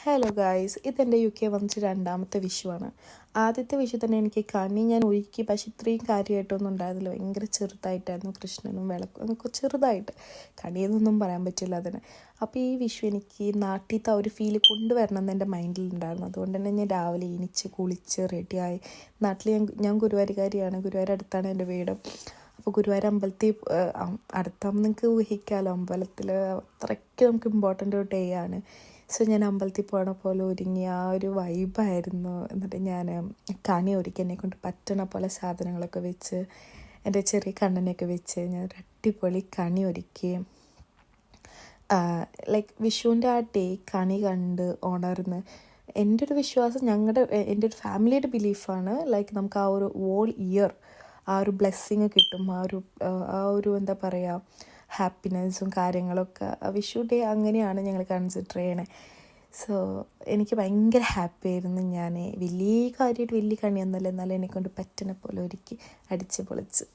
Hello guys, ഇതെൻ്റെ UK വന്നിട്ട് രണ്ടാമത്തെ വിഷുവാണ്. ആദ്യത്തെ വിഷു തന്നെ എനിക്ക് കണി ഞാൻ ഒരുക്കി, പക്ഷെ ഇത്രയും കാര്യമായിട്ടൊന്നും ഉണ്ടായിരുന്നില്ല. ഭയങ്കര ചെറുതായിട്ടായിരുന്നു കൃഷ്ണനും വിളക്കും എന്നൊക്കെ ചെറുതായിട്ട്. കണിയെന്നൊന്നും പറയാൻ പറ്റില്ല അതിന്. അപ്പോൾ ഈ വിഷു എനിക്ക് നാട്ടിലത്തെ ഒരു ഫീല് കൊണ്ടുവരണം എന്ന് എൻ്റെ മൈൻഡിലുണ്ടായിരുന്നു. അതുകൊണ്ട് തന്നെ ഞാൻ രാവിലെ എണീച്ച് കുളിച്ച് റെഡിയായി. നാട്ടിൽ ഞാൻ ഗുരുവായൂരുകാരിയാണ്. ഗുരുവായൂർ അടുത്താണ് എൻ്റെ വീട്. അപ്പോൾ ഗുരുവായൂർ അമ്പലത്തിൽ അടുത്താകുമ്പോൾ നിങ്ങൾക്ക് ഊഹിക്കാമല്ലോ, അമ്പലത്തിൽ അത്രയ്ക്ക് നമുക്ക് ഇമ്പോർട്ടൻ്റ് ഒരു ഡേ ആണ്. സോ ഞാൻ അമ്പലത്തിൽ പോകണ പോലെ ഒരുങ്ങി ആ ഒരു വൈബായിരുന്നു. എന്നിട്ട് ഞാൻ കണി ഒരുക്കി എന്നെ കൊണ്ട് പറ്റണ പോലെ സാധനങ്ങളൊക്കെ വെച്ച് എൻ്റെ ചെറിയ കണ്ണനെയൊക്കെ വെച്ച് ഞാൻ ഒരു അടിപൊളി കണി ഒരുക്കി. ലൈക്ക് വിഷുവിൻ്റെ ആ ഡേ കണി കണ്ട് ഉണർന്ന് എൻ്റെ ഒരു വിശ്വാസം, എൻ്റെ ഒരു ഫാമിലിയുടെ ബിലീഫാണ്, ലൈക്ക് നമുക്ക് ആ ഒരു ഓൾ ഇയർ ആ ഒരു ബ്ലെസ്സിങ് കിട്ടും. ആ ഒരു എന്താ പറയുക, ഹാപ്പിനെസ്സും കാര്യങ്ങളൊക്കെ വിഷു ഡേ അങ്ങനെയാണ് ഞങ്ങൾ കൺസിഡർ ചെയ്യണേ. സോ എനിക്ക് ഭയങ്കര ഹാപ്പി ആയിരുന്നു. ഞാൻ വലിയ കാര്യമായിട്ട് വലിയ കണിയൊന്നുമല്ല, എന്നാലും എന്നെക്കൊണ്ട് പറ്റുന്ന പോലെ ഒരുക്കി അടിച്ച് പൊളിച്ച്